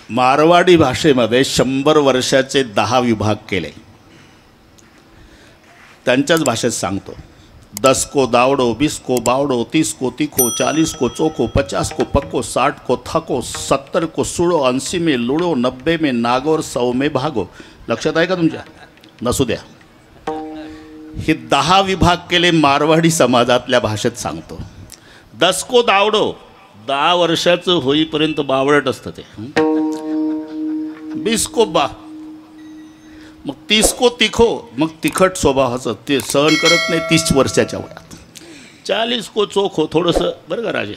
मारवाडी भाषेमध्ये 100 वर्षाचे 10 विभाग केले. त्यांच्याच भाषेत सांगतो. 10 को दावडो, 20 को बावडो, 30 को तीखो, 40 को चोखो, 50 को पक्को, 60 को थको, 70 को सुडो, 80 में लुडो, 90 में नागोर, 100 में भागो. लक्षात आहे का तुमच्या? नसू द्या. हे 10 विभाग केले मारवाडी समाजातल्या भाषेत सांगतो. 10 को दावडो, 10 वर्षाचं होईपर्यंत बावळट असतं ते. 20 को मग 30 को तिखो, मग तिखट स्वभावाचं, ते सहन करत नाही 30 वर्षाच्या वयात. 40 को चोखो, थोडंसं बरं का राजे.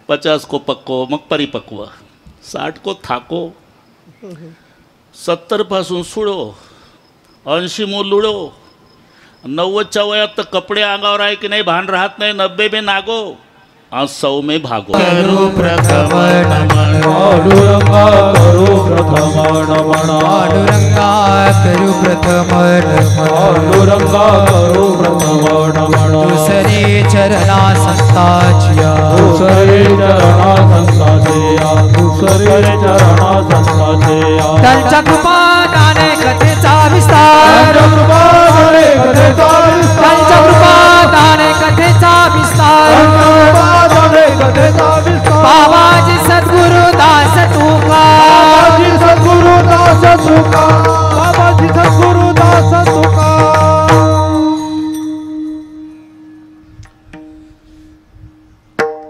50 को पक्को, मग परिपक्व. 60 को थाको, 70 पासून सुडो, 80 मो लुडो, 90च्या वयात तर कपडे अंगावर आहे की नाही भान राहत नाही. 90 में नागो, 100 में भागो. करू प्रथम नमन पांडुरंगा, करू प्रथम नमन पांडुरंगा, करू प्रथम नमन पांडुरंगा, करू प्रथम नमन. दुसरे चरणा संताचिया, दुसरे चरणा संताचिया, दुसरे चरणा संताचिया. त्यांच्या कृपादाने कथेचा विस्तार, त्यांच्या कृपादाने कथेचा विस्तार. बाबाजी सद्गुरु दास तुका, बाबाजी सद्गुरु दास तुका, बाबाजी सद्गुरु दास तुका.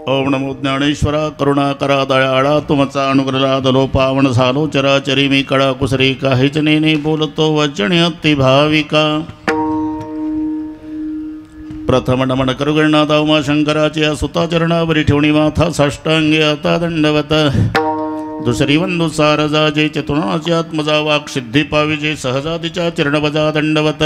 ओम नमो ज्ञानेश्वरा करुणाकरा दयाळा तुमचा अनुग्रह दलो पावन झालो चराचरी मी कळा कुसरी काहीच नेने बोलतो वचने अति भाविका. प्रथम नमन करू गणनाथ उमाशंकराच्या सुताचरणावरी ठेवणी माथा साष्टांगे आता दंडवत. दुसरी वंदू सारजाजे चतुर्णाची आत्मजा वाक सिद्धी पाविजे सहजातीच्या चरणवजा दंडवत.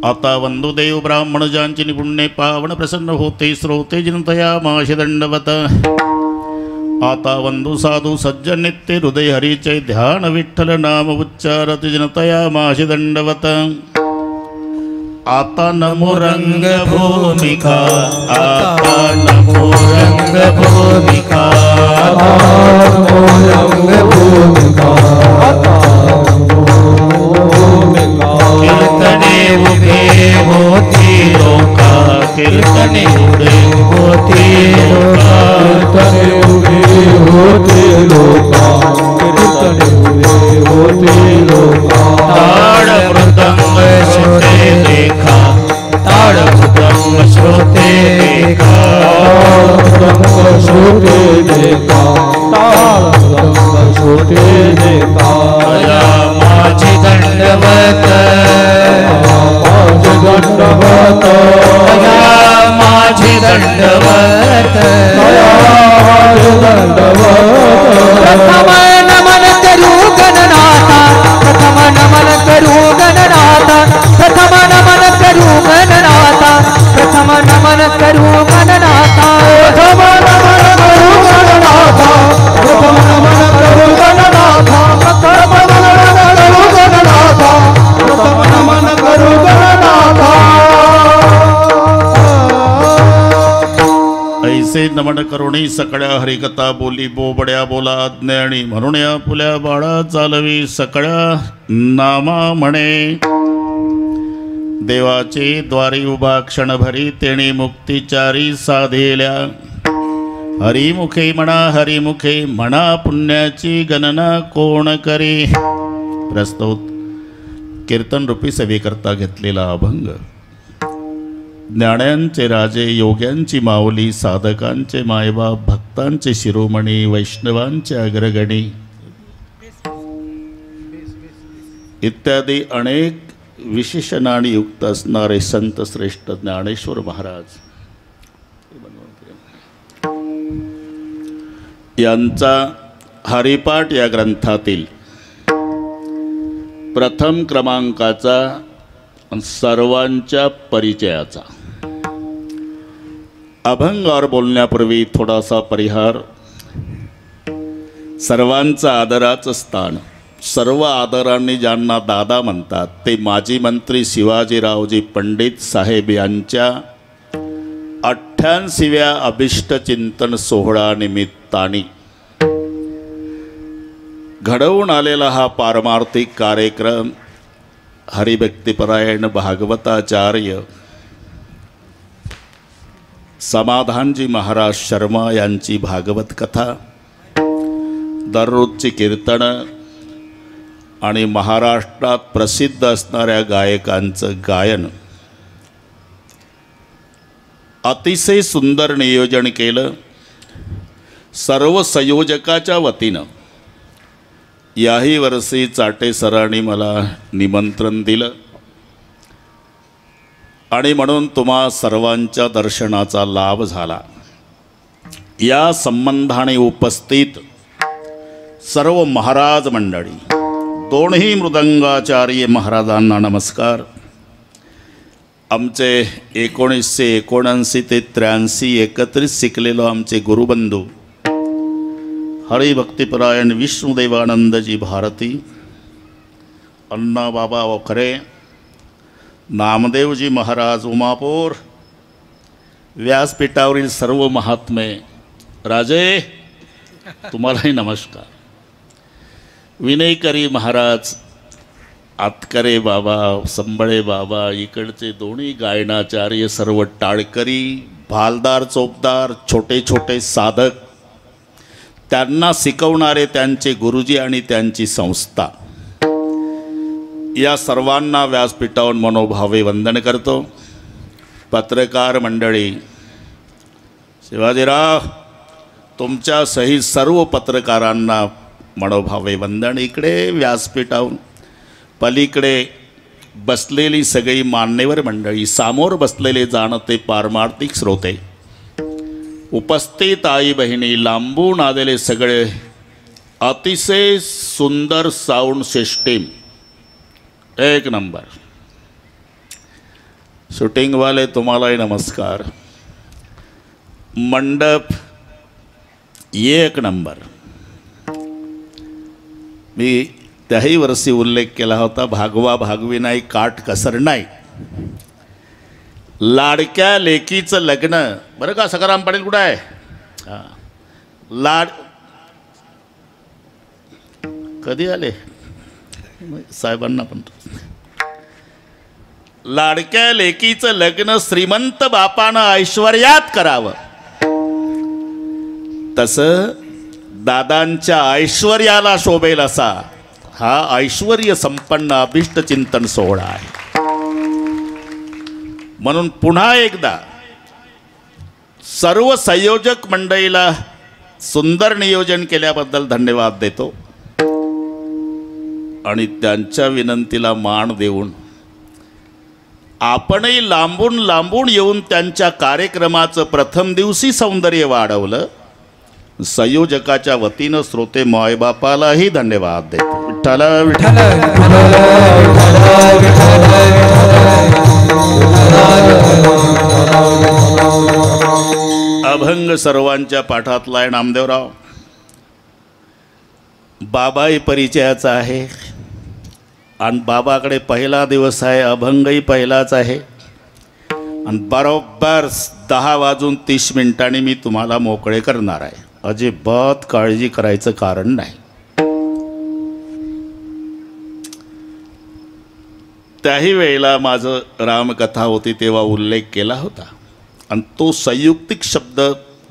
आता वंदू देव ब्राह्मण ज्यांची निपुण्ये पावन प्रसन्न होते श्रोते जिनतया माशी दंडवत. आता वंदू साधू सज्जन नित्य हृदय हरीचे ध्यान विठ्ठल नाम उच्चारत जिनतया माशी दंडवत. आता नमो रंग भूमिका, आता नमो रंग भूमिका, नमो रंग भूमिका, कीर्तने उभे होती लोका, कीर्तने उभे होती लोका, कीर्तने उभे होती लोका, कीर्तने उभे होती लोका. ताड मृदंग श्रोते देखा, ताड मृदंग श्रोते देखा, मृदंग श्रोते देखा, ताड मृदंग श्रोते देखा. दया माझी दंडवत, माझी दंडवत, दया माझी दंडवत, दया माझी दंडवत. प्रथम नमन करू गणनाथा, प्रथम नमन करू गणनाथा, प्रथम नमन करू गणनाथा, प्रथम नमन करू गणनाथा, प्रथम नमन करू गणनाथा, प्रथम नमन करू गणनाथा, प्रथम नमन करू गणनाथा, प्रथम नमन करू गणनाथा. ऐसे नमन करुणी सकळ्या हरिकथा बोली बोबड्या बोला ज्ञानी म्हणून या फुल्या बाळा चालवी सकळ्या नामा म्हणे. देवाचे द्वारी उभा क्षणभरी तेणे मुक्तिचारी साधेल्या. हरिमुखे म्हणा पुण्याची गणना कोण करे. प्रस्तुत कीर्तन रूपी सेवेकरता घेतलेला अभंग. ज्ञान्यांचे राजे, योग्यांची माऊली, साधकांचे मायबाप, भक्तांचे शिरोमणी, वैष्णवांचे अग्रगणी इत्यादी अनेक विशेषणाने युक्त असणारे संत श्रेष्ठ ज्ञानेश्वर महाराज यांचा हरिपाठ या ग्रंथातील प्रथम क्रमांकाचा सर्वांच्या परिचयाचा अभंगावर बोलण्यापूर्वी थोडासा परिहार. सर्वांचं आदराचं स्थान, सर्व आदरांनी ज्यांना दादा म्हणतात ते माजी मंत्री शिवाजीरावजी पंडित साहेब यांच्या 88व्या अभिष्ट चिंतन सोहळा निमित्ताने घडवून आलेला हा पारमार्थिक कार्यक्रम हरिभक्तिपरायण भागवताचार्य समाधानजी महाराज शर्मा यांची भागवत कथा, दररोजची कीर्तनं आणि महाराष्ट्रात प्रसिद्ध असणाऱ्या गायकांचं गायन अतिशय सुंदर नियोजन केलं सर्व संयोजकाच्या वतीनं. याही वर्षी चाटे सरांनी मला निमंत्रण दिलं आणि म्हणून तुम्हा सर्वांच्या दर्शनाचा लाभ झाला. या संबंधाने उपस्थित सर्व महाराज मंडळी, दोन्ही मृदंगाचार्य महाराजांना नमस्कार. आमचे 1979 ते 83 एकत्रित शिकलेलो आमचे गुरुबंधू हरिभक्तिपरायण विष्णुदेवानंदजी भारती, अण्णाबाबा वखरे, नामदेवजी महाराज उमापूर, व्यासपीठावरील सर्व महात्मे, राजे तुम्हालाही नमस्कार. विनयकरी महाराज, आतकरे बाबा, संबळे बाबा, इकडचे दोन्ही गायनाचार्य, सर्व टाळकरी, भालदार, चोपदार, छोटे छोटे साधक, त्यांना शिकवणारे त्यांचे गुरुजी आणि त्यांची संस्था, या सर्वांना व्यासपीठावर मनोभावे वंदन करतो. पत्रकार मंडळी, शिवाजीराव तुमच्या सहित सर्व पत्रकारांना मनोभावे वंदन. इकडे व्यासपीठावर पलीकडे बसलेली सगळी मान्यवर मंडळी, सामोर बसलेले जाणते पारमार्थिक श्रोते, उपस्थित आई बहिणी, लांबून आलेले सगळे, अतिशय सुंदर साऊंड सिस्टीम, एक नंबर. शूटिंगवाले तुम्हालाही नमस्कार. मंडप एक नंबर. मी त्याही वर्षी उल्लेख केला होता, भागवा भागवी नाही, काठ कसर नाही. लाडक्या लेकीचं लग्न, बरं का सखाराम पाटील कुठं आहे? हां, कधी आले साहेबांना पण. लाडक्या लेकीचं लग्न श्रीमंत बापानं ऐश्वर्यात करावं, तसं दादांच्या ऐश्वर्याला शोभेल असा हा ऐश्वर्य संपन्न अभिष्ट चिंतन सोहळा आहे. म्हणून पुन्हा एकदा सर्व संयोजक मंडळीला सुंदर नियोजन केल्याबद्दल धन्यवाद देतो आणि त्यांच्या विनंतीला मान देऊन आपणही लांबून लांबून येऊन त्यांच्या कार्यक्रमाचं प्रथम दिवशी सौंदर्य वाढवलं. संयोजकाच्या वतीनं श्रोते मायबापालाही धन्यवाद देतो. विठ्ठल विठ्ठल अभंग सर्वांच्या पाठातला आहे. नामदेवराव बाबाही परिचयाचा आहे आणि बाबाकडे पहिला दिवस आहे, अभंगही पहिलाच आहे आणि बरोबर 10:30 मी तुम्हाला मोकळे करणार आहे. अजिबात काळजी करायचं कारण नाही. त्याही वेळेला माझं रामकथा होती तेव्हा उल्लेख केला होता आणि तो संयुक्तिक शब्द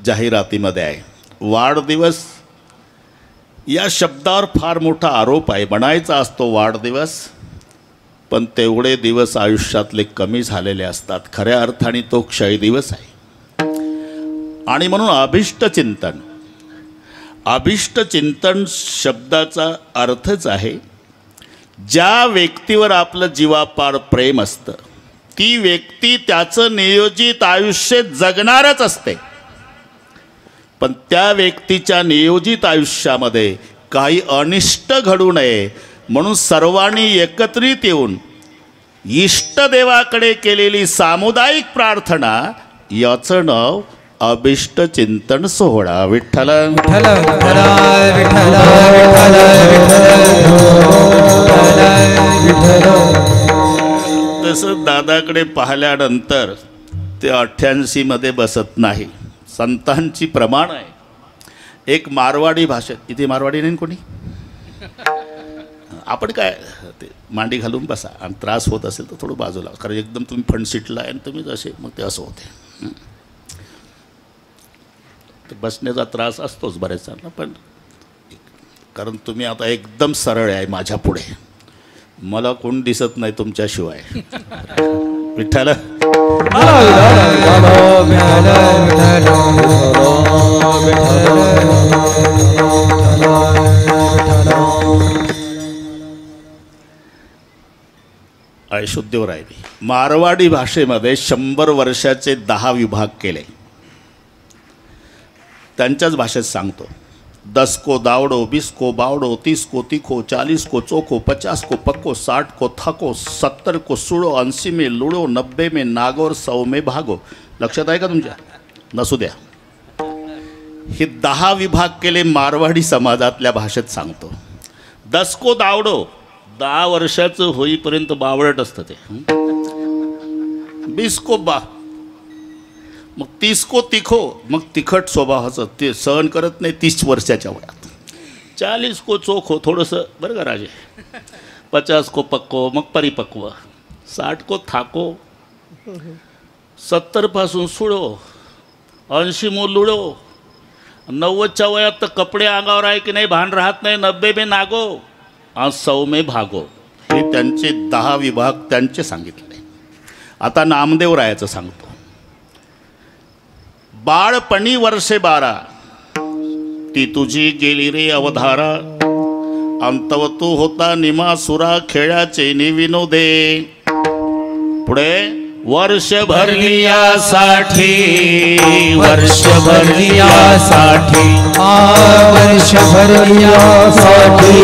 जाहिरातीमध्ये आहे. वाढदिवस या शब्दावर फार मोठा आरोप आहे. म्हणायचा असतो वाढदिवस, पण तेवढे दिवस आयुष्यातले कमी झालेले असतात. खऱ्या अर्थाने तो क्षय दिवस आहे. आणि म्हणून अभिष्ट चिंतन शब्दाचा अर्थच आहे ज्या व्यक्तीवर आपलं जीवापाड प्रेम असतं ती व्यक्ती त्याचं नियोजित आयुष्य जगणारच असते. पण त्या व्यक्तीच्या नियोजित आयुष्यामध्ये काही अनिष्ट घडू नये म्हणून सर्वांनी एकत्रित येऊन इष्टदेवाकडे केलेली सामुदायिक प्रार्थना, याचं नाव अभिष्ट चिंतन सोहळा. विठ्ठल विठ्ठल तसं दादाकडे पाहिल्यानंतर ते 88 बसत नाही. संतांची प्रमाण आहे. एक मारवाडी भाषेत, इथे मारवाडी नाही कोणी, आपण काय ते मांडी घालून बसा आणि त्रास होत असेल तर थोडं बाजूला, कारण एकदम तुम्ही फंड सीटला आहे आणि तुम्ही जसे मग ते असं होते. तर बसण्याचा त्रास असतोच बऱ्याच जणांना, पण कारण तुम्ही आता एकदम सरळ आहे माझ्या पुढे, मला कोण दिसत नाही तुमच्याशिवाय. विठ्ठल शुद्धीवर आहे. मारवाडी भाषेमध्ये 100 वर्षाचे 10 विभाग केले. त्यांच्याच भाषेत सांगतो. 10 को दावडो, 20 को बावडो, 30 को तीखो, 40 को चोखो, 50 को पक्को, 60 को थको, 70 को सुड़ो, 80 में लुड़ो, 90 में नागो, 100 में भागो. लक्षात आहे का तुमच्या? नसू द्या. हे 10 विभाग केले मारवाडी समाजातल्या भाषेत सांगतो. 10 को दावडो, 10 वर्षाचं होईपर्यंत बावळट असतं ते. 20 को मग 30 को तिखो, मग तिखट स्वभावाचं ते सहन करत नाही 30 वर्षाच्या वयात. 40 को चोखो, थोडंसं बरं का राजे. 50 को पक्को, मग परिपक्व. 60 को थाको, 70 पासून सुडो, 80 मो लुडो, 90च्या वयात तर कपडे अंगावर आहे की नाही भान राहत नाही, 90 में नागो आणि 100 में भागो. हे त्यांचे 10 विभाग त्यांचे सांगितले. आता नामदेव रायाचं सांगतो. बाळपणी वर्षे 12 ती तुझी गेली रे अवधारा, अंतव तू होता निमासुरा, खेळाचे विनोदे. पुढे वर्ष भरलियासाठी, वर्ष भरलियासाठी, वर्ष भरलियासाठी,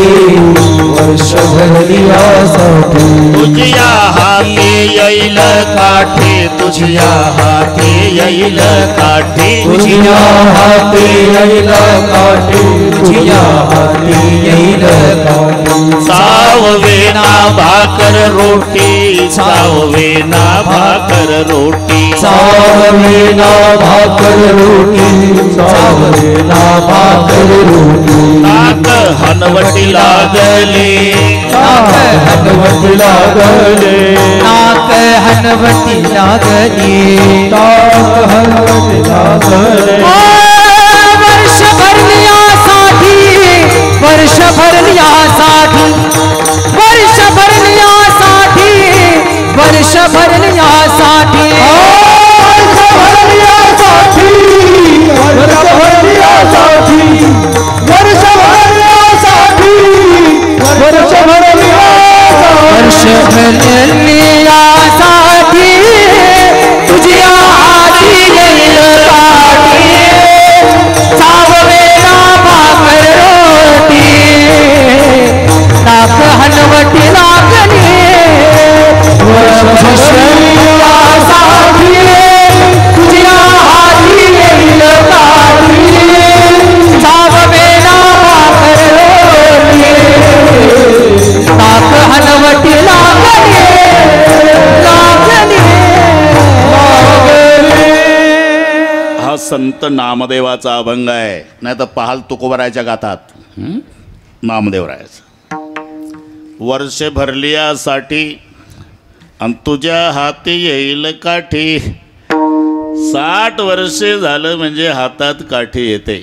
वर्ष भरलियासाठी, तुझ्या हाती येईल काठी, तुझ्या हाती येईल काठी, तुझ्या हाती येईल काठी, तुझ्या हाती येईल काठी. साववेना भाकर रोटी, साववेना भाकर रोटी, साववेना भाकर रोटी, साववेना भाकर रोटी. नाक हनवटी लागले, नाक हनवटी लागले, नाक हनवटी लागली, नाक हनवटी लागले. वर्ष भरलियासाठी, वर्ष भरलियासाठी, वर्ष भरलियासाठी, वर्ष भरलियासाठी, वर्ष भरलियासाठी, वर्ष भरलियासाठी, वर्ष भरलियासाठी, वर्ष भरलियासाठी, तुझ्या हाती येईल काठी, साववेना भाकर रोटी, नाक हनवटी लागली. वर्ष भरलियासाठी, तुझ्या हाती येईल काठी, साववेना भाकर रोटी, नाक हनवटी लागली, लागली, लागली. हा संत नामदेवाचा अभंग आहे. नाही तर पाहाल तुकोबरायच्या गातात नामदेवरायाचं. वर्ष भरलियासाठी आणि तुझ्या हाती येईल काठी. 60 वर्षे झालं म्हणजे हातात काठी येते.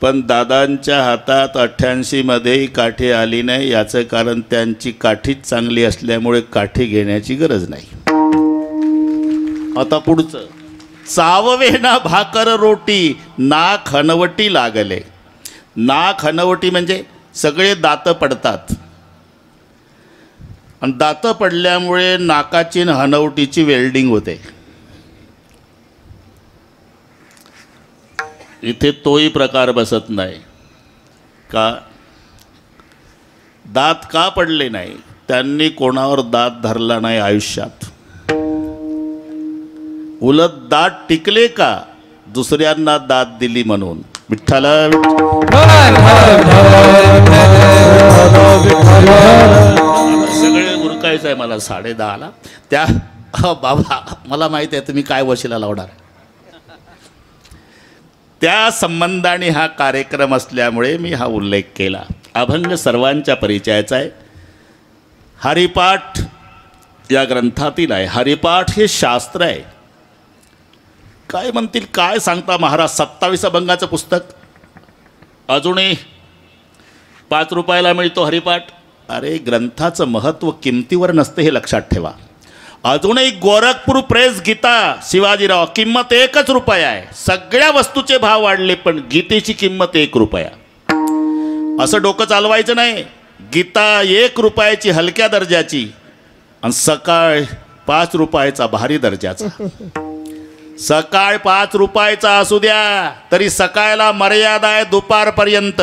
पण दादांच्या हातात 88 मध्येही काठी आली नाही. याचं कारण त्यांची काठीच चांगली असल्यामुळे काठी घेण्याची गरज नाही. आता पुढचं. चाववेना भाकर रोटी, नाक हनवटी लागले. नाक हनवटी म्हणजे सगळे दात पडतात आणि दात पडल्यामुळे नाकाची आणि हनवटीची वेल्डिंग होते. इथे तोही प्रकार बसत नाही का? दात का पडले नाही? त्यांनी कोणावर दात धरला नाही आयुष्यात. उलट दात टिकले का? दुसऱ्यांना दात दिली म्हणून. विठ्ठल सगळे उरकायचं आहे मला 10:30ला. त्या बाबा मला माहिती आहे तुम्ही काय वशिला लावणार. त्या संबंधाने हा कार्यक्रम असल्यामुळे मी हा उल्लेख केला. अभंग सर्वांच्या परिचयाचा आहे. हरिपाठ या ग्रंथातील आहे. हरिपाठ हे शास्त्र आहे. काय म्हणतील, काय सांगता महाराज, 27 अभंगाचं पुस्तक अजूनही 5 रुपयाला मिळतो हरिपाठ. अरे ग्रंथाचं महत्त्व किमतीवर नसते हे लक्षात ठेवा. अजूनही गोरखपूर प्रेस गीता शिवाजीराव किंमत 1 रुपया आहे. सगळ्या वस्तूचे भाव वाढले पण गीतेची किंमत 1 रुपया. असं डोकं चालवायचं नाही. गीता 1 रुपयाची हलक्या दर्जाची आणि सकाळ 5 रुपयाचा भारी दर्जाचा. सकाळ 5 रुपयाचा असू द्या तरी सकाळला मर्यादा आहे दुपारपर्यंत.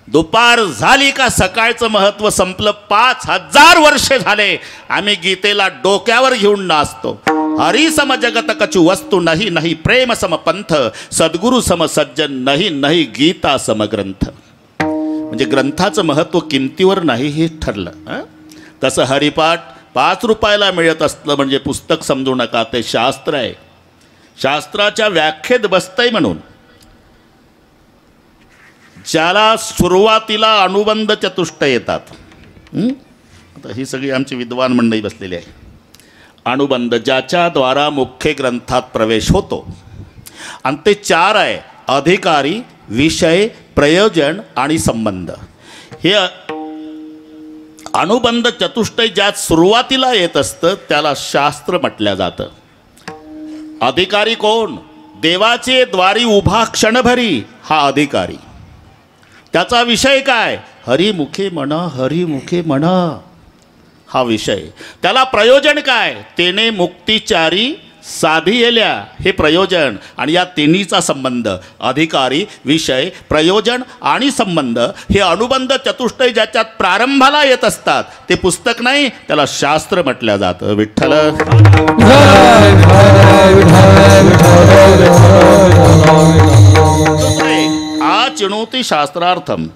दुपार झाली का सकाळचं महत्त्व संपलं. 5000 वर्षे झाले आम्ही गीतेला डोक्यावर घेऊन नाचतो. हरी सम जगत कछु वस्तू नाही नाही, प्रेम सम पंथ, सद्गुरु सम सज्जन नाही नाही, गीता सम ग्रंथ. म्हणजे ग्रंथाचं महत्त्व किमतीवर नाही हे ठरलं. तसं हरिपाठ 5 रुपयाला मिळत असलं म्हणजे पुस्तक समजू नका, ते शास्त्र आहे. शास्त्राच्या व्याख्येत बसतंय म्हणून. ज्याला सुरुवातीला अनुबंध चतुष्ट येतात. आता ही सगळी आमची विद्वान मंडळी बसलेली आहे. अनुबंध ज्याच्याद्वारा मुख्य ग्रंथात प्रवेश होतो आणि ते 4 आहे: अधिकारी, विषय, प्रयोजन आणि संबंध. हे अनुबंध चतुष्टय ज्यात सुरुवातीला येत असतं त्याला शास्त्र म्हटलं जातं. अधिकारी कोण? देवाचे द्वारी उभा क्षणभरी हा अधिकारी. त्याचा विषय काय? हरिमुखे म्हणा, हरिमुखे म्हणा हा विषय. त्याला प्रयोजन काय? तेने मुक्तिचारी साधी येल्या हे प्रयोजन. आणि या तिन्हीचा संबंध अधिकारी, विषय, प्रयोजन आणि संबंध हे अनुबंध चतुष्टय ज्याच्यात प्रारंभाला येत असतात ते पुस्तक नाही, त्याला शास्त्र म्हटलं जातं. विठ्ठल आ चिणोती शास्त्रार्थम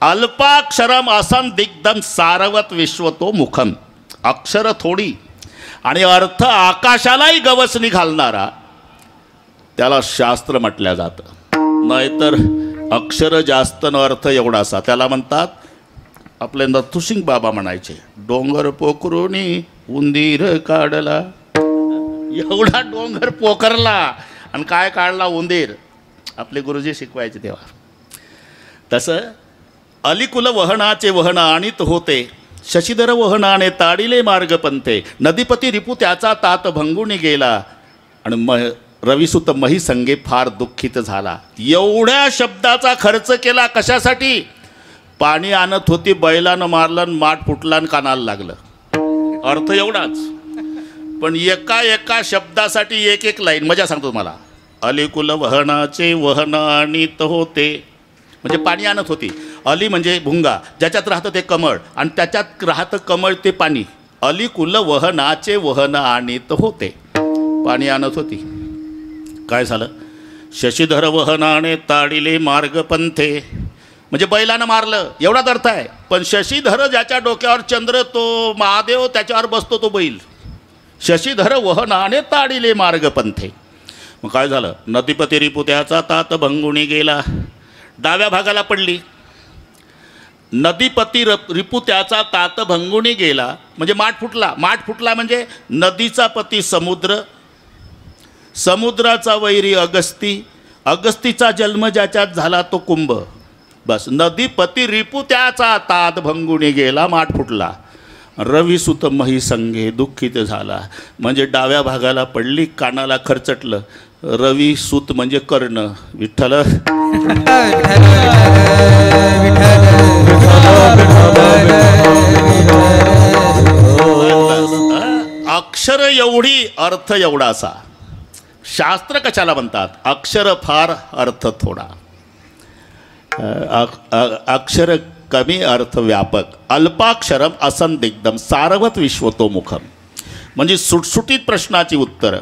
अल्पाक्षरम असं दिग्धम सारवत विश्वतो मुखम. अक्षर थोडी आणि अर्थ आकाशालाही गवसणी घालणारा त्याला शास्त्र म्हटलं जातं. नाहीतर अक्षर जास्त न अर्थ एवढासा. त्याला म्हणतात, आपले नथुसिंग बाबा म्हणायचे, डोंगर पोखरोनी उंदीर काढला. एवढा डोंगर पोखरला आणि काय काढला? उंदीर. आपले गुरुजी शिकवायचे तेव्हा. तसं अलिकुल वहनाचे वहन आणीत होते, शशीधर वहनाने ताडिले मार्ग पंथे, नदीपती रिपू त्याचा तात भंगुनी गेला आणि रविसुत मही संगे फार दुःखित झाला. एवढ्या शब्दाचा खर्च केला कशासाठी? पाणी आणत होती, बैलानं मारलं, माठ फुटला आणि कानाला लागलं. अर्थ एवढाच. पण एका शब्दासाठी एक लाईन. मजा सांगतो तुम्हाला. अलिकुल वहनाचे वहन आणीत होते म्हणजे पाणी आणत होती. अली म्हणजे भुंगा, ज्याच्यात राहतं ते कमळ आणि त्याच्यात राहतं कमळ ते पाणी. अलिकुल वहनाचे वहन आणीत होते, पाणी आणत होती. काय झालं? शशीधर वहनाने ताडिले मार्ग पंथे म्हणजे बैलानं मारलं एवढाच अर्थ आहे. पण शशीधर ज्याच्या डोक्यावर चंद्र तो महादेव, त्याच्यावर बसतो तो बैल. शशीधर वहनाने ताडिले मार्ग पंथे. मग काय झालं? नदीपती रिपू त्याचा तात भंगुनी गेला. डाव्या भागाला पडली. नदीपती रिपू त्याचा तात भंगुनी गेला म्हणजे माठ फुटला. माठ फुटला म्हणजे नदीचा पती समुद्र, समुद्राचा वैरी अगस्ती, अगस्तीचा जन्म ज्याच्यात झाला तो कुंभ. बस. नदीपती रिपू त्याचा तात भंगुनी गेला, माठ फुटला. रविसुत मही संगे दुःखित झाला म्हणजे डाव्या भागाला पडली, कानाला खरचटलं. रवी सूत म्हणजे कर्ण. विठ्ठल अक्षर एवढी अर्थ एवढासा. शास्त्र कशाला म्हणतात? अक्षर फार अर्थ थोडा. अक्षर कमी अर्थ व्यापक. अल्पाक्षरम असंदिग्धम सारवत विश्वतोमुखम म्हणजे सुटसुटीत प्रश्नाची उत्तरं.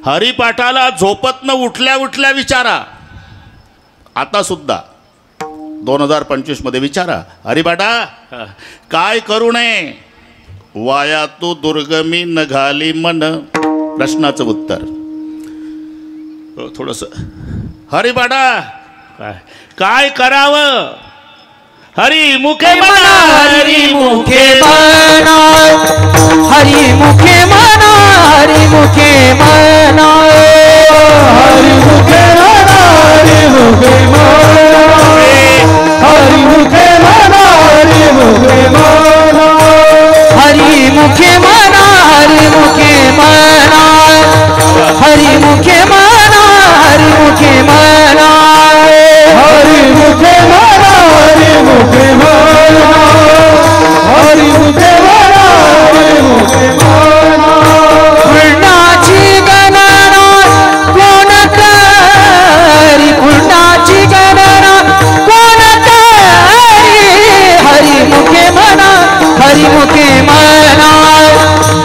हरिपाठाला झोपतनं उठल्या उठल्या विचारा. आता सुद्धा 2025 मध्ये विचारा, हरिपाठा काय करू नये? वाया तू दुर्गमी न घाली मन. प्रश्नाचं उत्तर थोडंसं. हरिपाठा काय करावं हरी मुखे म्हणा हरी मुखे म्हणा हरी मुखे म्हणा हरी मुखे म्हणा हरी मुखे म्हणा हरी मुखे म्हणा हरी मुखे म्हणा हरी मुखे म्हणा हरी मुखे म्हणा हरी मुखे म्हणा हरी मुखे म्हणा हरी मुखे म्हणा हरी मुखे म्हणा हरी मुखे म्हणा हरी मुखे म्हणा हरी मुखे म्हणा पुण्याची गणना कोण करी पुण्याची गणना कोण करी हरी मुखे म्हणा हरी मुखे म्हणा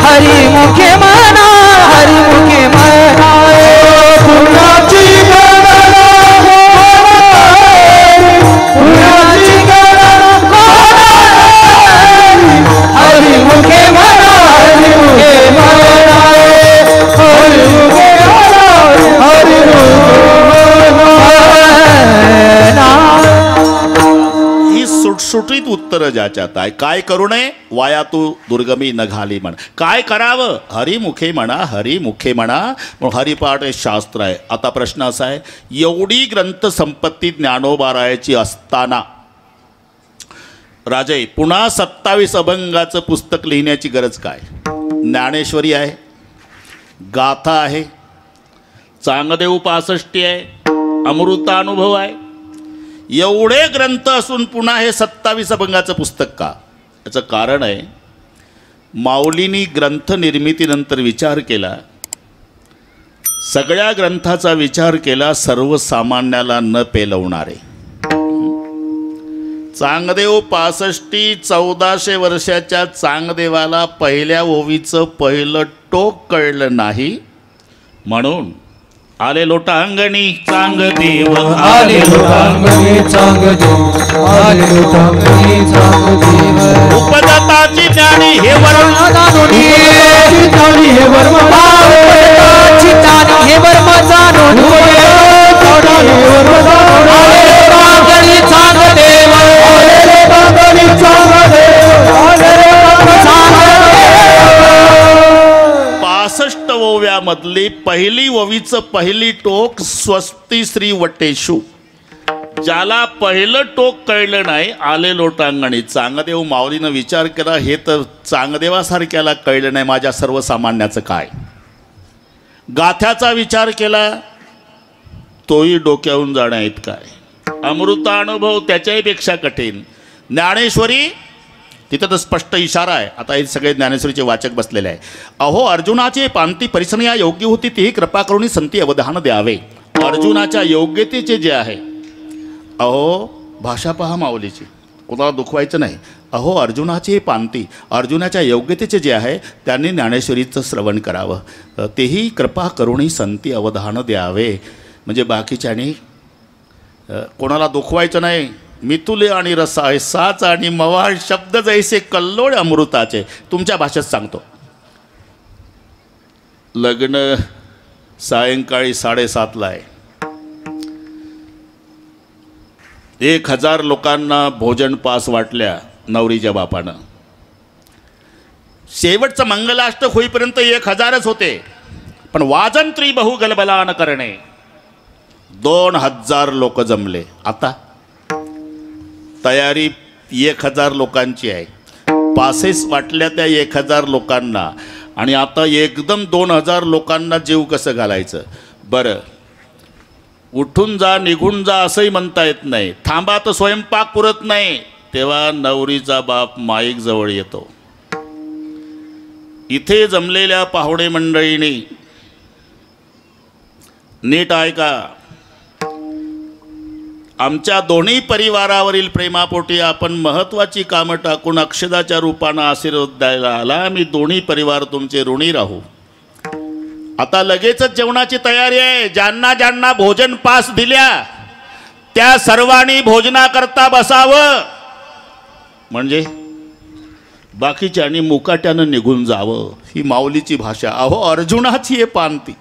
हरी मुखे म्हणा हरी मुखे म्हणा पुण्याची गणना पुण्याची गणना हरी मुखे म्हणा हरी मुखे म्हणा हरी मुखे म्हणा हरी ही सुटसुटीत उत्तर ज्याच्यात आहे. काय करू नये वाया तू दुर्गमी न घाली म्हण. काय करावं हरी मुखे म्हणा हरी मुखे म्हणा. म्हणून हरिपाठ हे शास्त्र आहे. आता प्रश्न असा आहे एवढी ग्रंथ संपत्ती ज्ञानोबारायाची असताना राजे पुन्हा 27 अभंगाचं पुस्तक लिहिण्याची गरज काय. ज्ञानेश्वरी आहे गाथा आहे चांगदेव 65 आहे अमृतानुभव आहे. एवढे ग्रंथ असून पुन्हा हे 27 अभंगाचं पुस्तक का. याचं कारण आहे माऊलींनी ग्रंथ निर्मितीनंतर विचार केला. सगळ्या ग्रंथाचा विचार केला सर्वसामान्याला न पेलवणारे. चांगदेव 65 1400 वर्षाच्या चांगदेवाला पहिल्या ओवीचं पहिलं टोक कळलं नाही म्हणून आले लोटांगणी चांगदेव आले लोटांगणी चांगदेव आले लोटांगणी चांगदेव उपदत्ताची ज्ञानी हे वरण चितानी हे वर्म चितानी हे वर्म जाणून चितानी हे वर्म लोटांगणी चांगदेव आले लोटांगणी चांगदेव आले लोटांगणी 65 ओव्यामधली पहिली ओवीचं पहिली टोक स्वस्ती श्री वटेशू. ज्याला पहिलं टोक कळलं नाही आले लोटांगणी चांगदेव माऊलीनं विचार केला हे तर चांगदेवासारख्याला कळलं नाही माझ्या सर्वसामान्याचं काय. गाथ्याचा विचार केला तोही डोक्यावरून जाण्या इतका आहे. अमृतानुभव त्याच्याही पेक्षा कठीण. ज्ञानेश्वरी तिथं तर स्पष्ट इशारा आहे. आता हे सगळे ज्ञानेश्वरीचे वाचक बसलेले आहे. अहो अर्जुनाची पांती परिसनिया योग्य होती तीही कृपा करून संती अवधान द्यावे. अर्जुनाच्या योग्यतेचे जे आहे अहो भाषा पहा माऊलीची कोणाला दुखवायचं नाही. अहो अर्जुनाची पांती अर्जुनाच्या योग्यतेचे जे आहे त्यांनी ज्ञानेश्वरीचं श्रवण करावं तेही कृपा करुणी संती अवधान द्यावे. म्हणजे बाकीच्यानी कोणाला दुखवायचं नाही. मिथुले आणि रसा हे साच आणि मवाळ शब्द जैसे कल्लोळ अमृताचे. तुमच्या भाषेत सांगतो लग्न सायंकाळी 7:30 आहे. 1000 लोकांना भोजन पास वाटल्या नवरीच्या बापानं. शेवटचं मंगलाष्टक होईपर्यंत 1000च होते पण वाजन त्रिबहू गलबलान करणे 2000 लोक जमले. आता तयारी 1000 लोकांची आहे. पासेस वाटल्या त्या 1000 लोकांना आणि आता एकदम 2000 लोकांना जीव कसं घालायचं. बरं उठून जा निघून जा असंही म्हणता येत नाही. थांबा तर स्वयंपाक पुरत नाही. तेव्हा नवरीचा बाप माईक जवळ येतो. इथे जमलेल्या पाहुणे मंडळींनी नीट ऐका. आमच्या दोन्ही परिवारावरील प्रेमापोटी आपण महत्त्वाची कामं टाकून अक्षदाच्या रूपानं आशीर्वाद द्यायला आला. आम्ही दोन्ही परिवार तुमचे ऋणी राहू. आता लगेचच जेवणाची तयारी आहे. ज्यांना ज्यांना भोजन पास दिल्या त्या सर्वांनी भोजनाकरता बसावं. म्हणजे बाकीच्यांनी मुकाट्यानं निघून जावं. ही माऊलीची भाषा. अहो अर्जुनाची हे पांती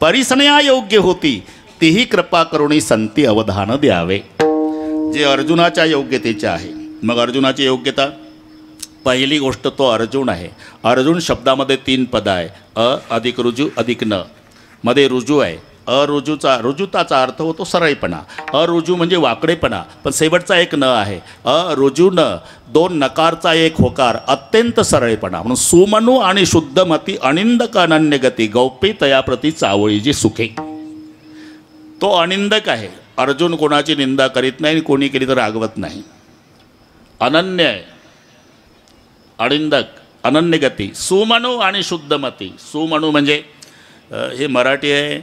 परिसनया योग्य होती तीही कृपा करुणी संती अवधान द्यावे. जे अर्जुनाच्या योग्यतेचे आहे. मग अर्जुनाची योग्यता, पहिली गोष्ट तो अर्जुन आहे. अर्जुन शब्दामध्ये 3 पद आहे. अ अधिक रुजू अधिक न. मध्ये रुजू आहे. रुजुताचा अर्थ होतो सरळपणा. अरुजू म्हणजे वाकडेपणा, पण शेवटचा एक न आहे. अरुजू न, 2 नकारचा एक होकार, अत्यंत सरळपणा. म्हणून सुमनु आणि शुद्धमती अनिंदक अनन्य गती गौपी तयाप्रती चावळी जी सुखे. तो अनिंदक आहे. अर्जुन कोणाची निंदा करीत नाही, कोणी केली तर रागवत नाही. अनन्य आहे, अनिंदक, अनन्य गती. सुमनु आणि शुद्धमती. सुमनु म्हणजे हे मराठी आहे,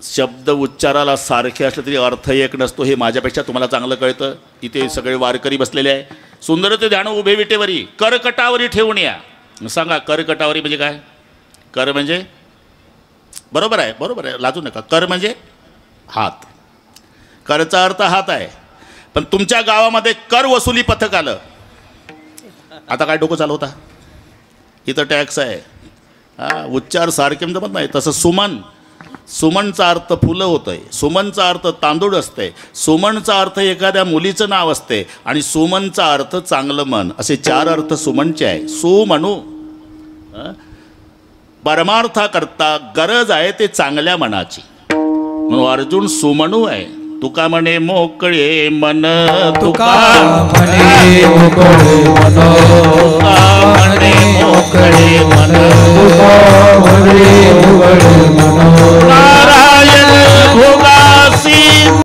शब्द उच्चाराला सारखे असले तरी अर्थ एक नसतो. हे माझ्यापेक्षा तुम्हाला चांगलं कळतं. इथे सगळे वारकरी बसलेले आहे. सुंदर ते ध्यान उभे विटेवरी करकटावरी ठेवून या. सांगा करकटावरी म्हणजे काय? कर म्हणजे, बरोबर आहे, बरोबर आहे, लाजू नका. कर म्हणजे हात. करचा अर्थ हात आहे. पण तुमच्या गावामध्ये कर वसुली पथक आलं, आता काय डोकं चालवता? इथं टॅक्स आहे. उच्चार सारखे जमत नाही. तसं सुमन, सुमनचा अर्थ फुलं होतं आहे. सुमनचा अर्थ तांदूळ असते. सुमनचा अर्थ एखाद्या मुलीचं नाव असते. आणि सुमनचा अर्थ चांगलं मन. असे 4 अर्थ सुमनचे आहे. सुमनु परमार्थाकरता गरज आहे ते चांगल्या मनाची. म्हणून अर्जुन सुमनु आहे. तुका म्हणे मोकळे मन, तुका म्हणे मोकळे मन, तुका म्हणे मोकळे मन, तुका म्हणे मोकळे मन,